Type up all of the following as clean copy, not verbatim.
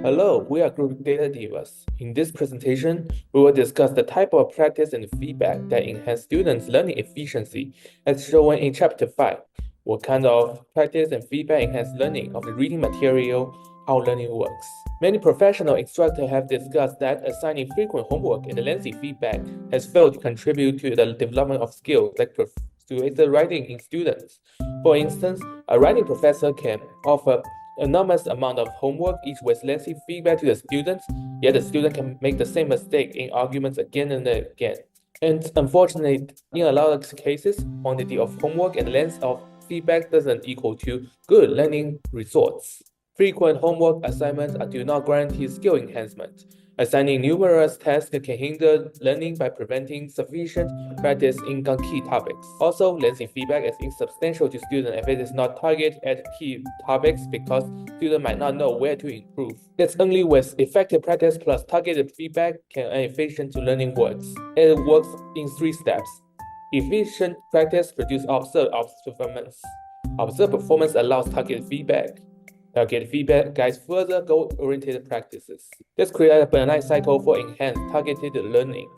Hello, we are Group Data Divas. In this presentation, we will discuss the type of practice and feedback that enhance students' learning efficiency, as shown in Chapter 5. What kind of practice and feedback enhance learning of the reading material, how learning works. Many professional instructors have discussed that assigning frequent homework and lengthy feedback has failed to contribute to the development of skills like persuasive writing in students. For instance, a writing professor can offer enormous amount of homework, each with lengthy feedback to the students, yet the student can make the same mistake in arguments again and again. And unfortunately, in a lot of cases, quantity of homework and length of feedback doesn't equal to good learning results. Frequent homework assignments do not guarantee skill enhancement. Assigning numerous tasks can hinder learning by preventing sufficient practice in key topics. Also, lengthy feedback is insubstantial to students if it is not targeted at key topics because students might not know where to improve. It's only with effective practice plus targeted feedback can an efficient learning works. It works in 3 steps. Efficient practice produces observed performance. Observed performance allows targeted feedback. Targeted feedback guides further goal-oriented practices. This creates a benign cycle for enhanced targeted learning.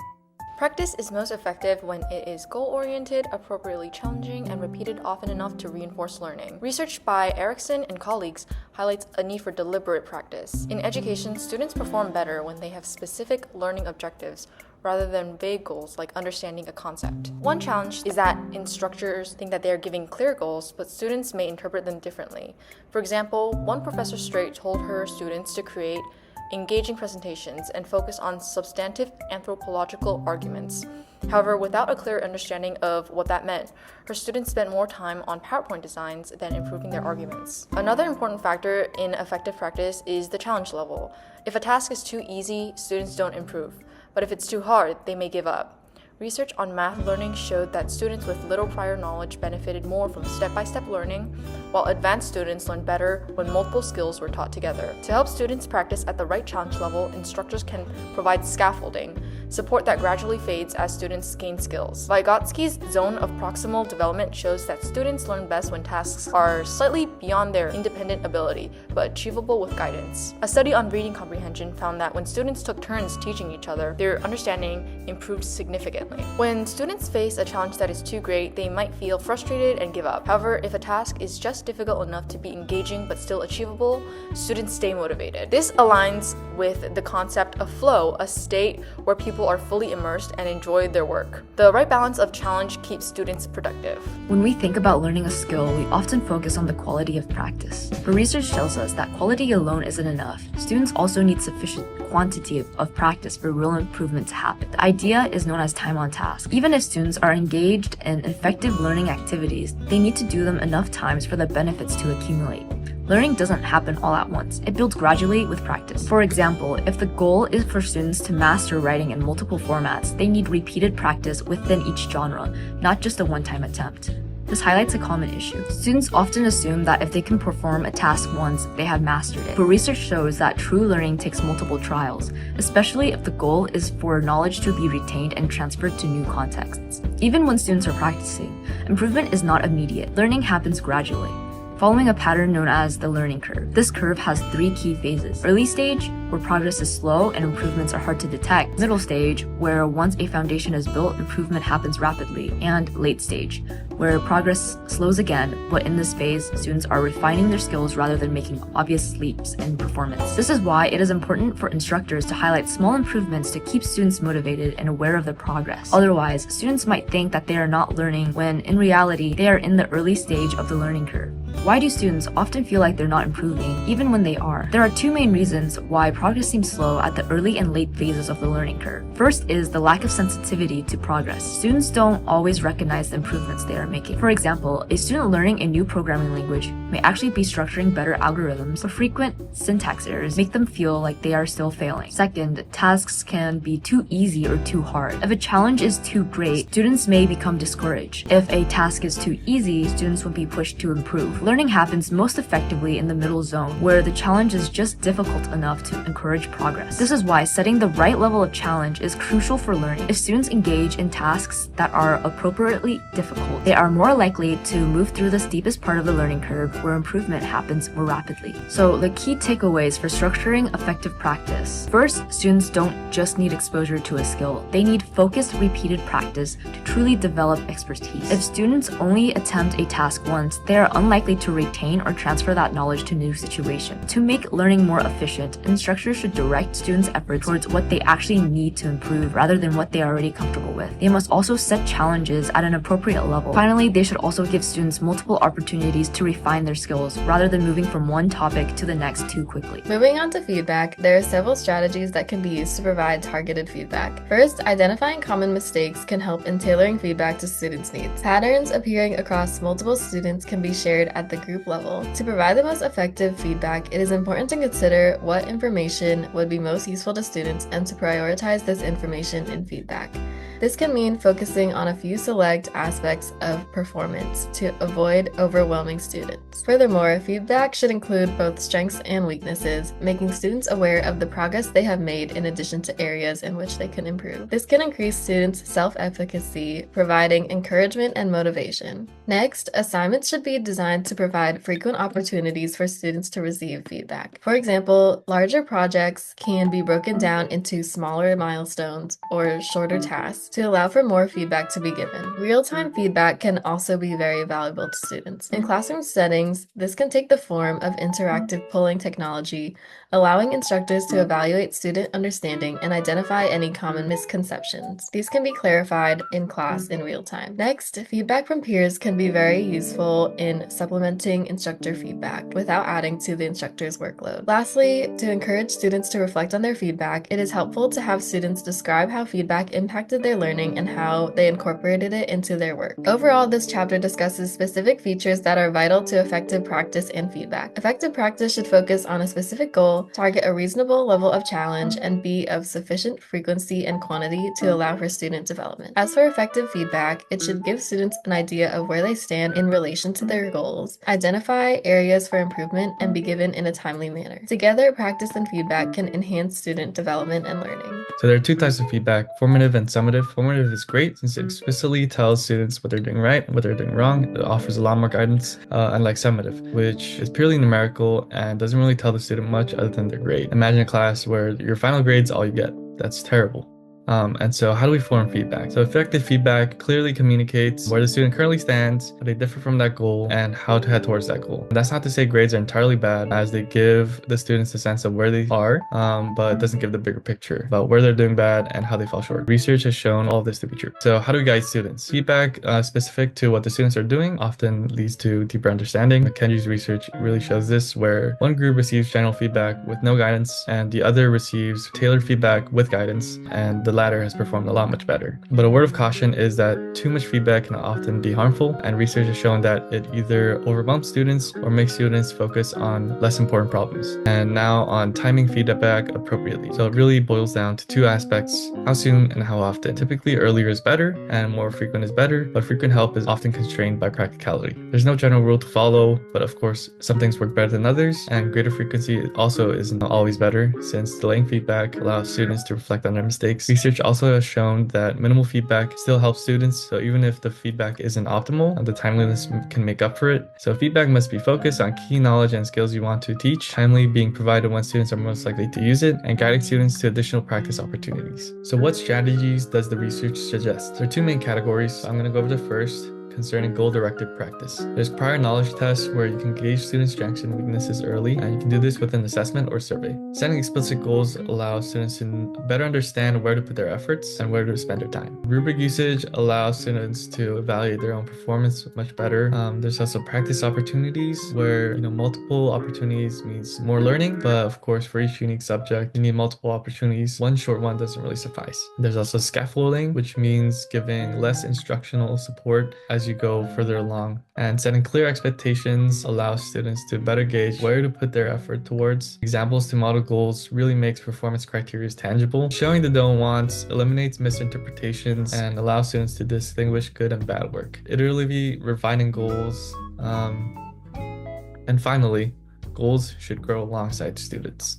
Practice is most effective when it is goal-oriented, appropriately challenging, and repeated often enough to reinforce learning. Research by Erickson and colleagues highlights a need for deliberate practice. In education, students perform better when they have specific learning objectives rather than vague goals like understanding a concept. One challenge is that instructors think that they are giving clear goals, but students may interpret them differently. For example, one professor straight told her students to create engaging presentations and focus on substantive anthropological arguments. However, without a clear understanding of what that meant, her students spent more time on PowerPoint designs than improving their arguments. Another important factor in effective practice is the challenge level. If a task is too easy, students don't improve, but if it's too hard, they may give up. Research on math learning showed that students with little prior knowledge benefited more from step-by-step learning, while advanced students learned better when multiple skills were taught together. To help students practice at the right challenge level, instructors can provide scaffolding, support that gradually fades as students gain skills. Vygotsky's zone of proximal development shows that students learn best when tasks are slightly beyond their independent ability, but achievable with guidance. A study on reading comprehension found that when students took turns teaching each other, their understanding improved significantly. When students face a challenge that is too great, they might feel frustrated and give up. However, if a task is just difficult enough to be engaging but still achievable, students stay motivated. This aligns with the concept of flow, a state where people are fully immersed and enjoy their work. The right balance of challenge keeps students productive. When we think about learning a skill, we often focus on the quality of practice. But research tells us that quality alone isn't enough. Students also need sufficient quantity of practice for real improvement to happen. The idea is known as time on task. Even if students are engaged in effective learning activities, they need to do them enough times for the benefits to accumulate. Learning doesn't happen all at once. It builds gradually with practice. For example, if the goal is for students to master writing in multiple formats, they need repeated practice within each genre, not just a one-time attempt. This highlights a common issue. Students often assume that if they can perform a task once, they have mastered it. But research shows that true learning takes multiple trials, especially if the goal is for knowledge to be retained and transferred to new contexts. Even when students are practicing, improvement is not immediate. Learning happens gradually, following a pattern known as the learning curve. This curve has 3 key phases. Early stage, where progress is slow and improvements are hard to detect. Middle stage, where once a foundation is built, improvement happens rapidly. And late stage, where progress slows again, but in this phase, students are refining their skills rather than making obvious leaps in performance. This is why it is important for instructors to highlight small improvements to keep students motivated and aware of their progress. Otherwise, students might think that they are not learning when, in reality, they are in the early stage of the learning curve. Why do students often feel like they're not improving, even when they are? There are 2 main reasons why progress seems slow at the early and late phases of the learning curve. First is the lack of sensitivity to progress. Students don't always recognize the improvements they are making. For example, a student learning a new programming language may actually be structuring better algorithms, but frequent syntax errors make them feel like they are still failing. Second, tasks can be too easy or too hard. If a challenge is too great, students may become discouraged. If a task is too easy, students will be pushed to improve. improve. Learning happens most effectively in the middle zone, where the challenge is just difficult enough to encourage progress. This is why setting the right level of challenge is crucial for learning. If students engage in tasks that are appropriately difficult, they are more likely to move through the steepest part of the learning curve, where improvement happens more rapidly. So the key takeaways for structuring effective practice. First, students don't just need exposure to a skill. They need focused, repeated practice to truly develop expertise. If students only attempt a task once, they are unlikely to retain or transfer that knowledge to new situations. To make learning more efficient, instructors should direct students' efforts towards what they actually need to improve rather than what they are already comfortable with. They must also set challenges at an appropriate level. Finally, they should also give students multiple opportunities to refine their skills rather than moving from one topic to the next too quickly. Moving on to feedback, there are several strategies that can be used to provide targeted feedback. First, identifying common mistakes can help in tailoring feedback to students' needs. Patterns appearing across multiple students can be shared at the group level. To provide the most effective feedback, it is important to consider what information would be most useful to students and to prioritize this information in feedback. This can mean focusing on a few select aspects of performance to avoid overwhelming students. Furthermore, feedback should include both strengths and weaknesses, making students aware of the progress they have made in addition to areas in which they can improve. This can increase students' self-efficacy, providing encouragement and motivation. Next, assignments should be designed to provide frequent opportunities for students to receive feedback. For example, larger projects can be broken down into smaller milestones or shorter tasks to allow for more feedback to be given. Real-time feedback can also be very valuable to students. In classroom settings, this can take the form of interactive polling technology, allowing instructors to evaluate student understanding and identify any common misconceptions. These can be clarified in class in real time. Next, feedback from peers can be very useful in supplementing instructor feedback without adding to the instructor's workload. Lastly, to encourage students to reflect on their feedback, it is helpful to have students describe how feedback impacted their learning and how they incorporated it into their work. Overall, this chapter discusses specific features that are vital to effective practice and feedback. Effective practice should focus on a specific goal, target a reasonable level of challenge, and be of sufficient frequency and quantity to allow for student development. As for effective feedback, it should give students an idea of where they stand in relation to their goals, identify areas for improvement, and be given in a timely manner. Together, practice and feedback can enhance student development and learning. So there are two types of feedback, formative and summative. Formative is great since it explicitly tells students what they're doing right and what they're doing wrong. It offers a lot more guidance, unlike summative, which is purely numerical and doesn't really tell the student much other than their grade. Imagine a class where your final grade's all you get. That's terrible. And so how do we form feedback? So effective feedback clearly communicates where the student currently stands, how they differ from that goal, and how to head towards that goal. That's not to say grades are entirely bad, as they give the students a sense of where they are, but it doesn't give the bigger picture about where they're doing bad and how they fall short. Research has shown all of this to be true. So how do we guide students? Feedback specific to what the students are doing often leads to deeper understanding. McKendry's research really shows this, where one group receives general feedback with no guidance, and the other receives tailored feedback with guidance, and the latter has performed a lot much better. But a word of caution is that too much feedback can often be harmful, and research has shown that it either overwhelms students or makes students focus on less important problems. And now on timing feedback appropriately. So it really boils down to two aspects: how soon and how often. Typically earlier is better and more frequent is better, but frequent help is often constrained by practicality. There's no general rule to follow, but of course some things work better than others, and greater frequency also isn't always better, since delaying feedback allows students to reflect on their mistakes. Research also has shown that minimal feedback still helps students, so even if the feedback isn't optimal, the timeliness can make up for it. So feedback must be focused on key knowledge and skills you want to teach, timely being provided when students are most likely to use it, and guiding students to additional practice opportunities. So what strategies does the research suggest? There are two main categories, so I'm going to go over the first, concerning goal-directed practice. There's prior knowledge tests where you can gauge students' strengths and weaknesses early, and you can do this with an assessment or survey. Setting explicit goals allows students to better understand where to put their efforts and where to spend their time. Rubric usage allows students to evaluate their own performance much better. There's also practice opportunities where multiple opportunities means more learning, but of course for each unique subject you need multiple opportunities. One short one doesn't really suffice. There's also scaffolding, which means giving less instructional support as you go further along, and setting clear expectations allows students to better gauge where to put their effort towards. Examples to model goals really makes performance criteria tangible. Showing the don't wants eliminates misinterpretations and allows students to distinguish good and bad work. Iteratively refining goals And finally, goals should grow alongside students.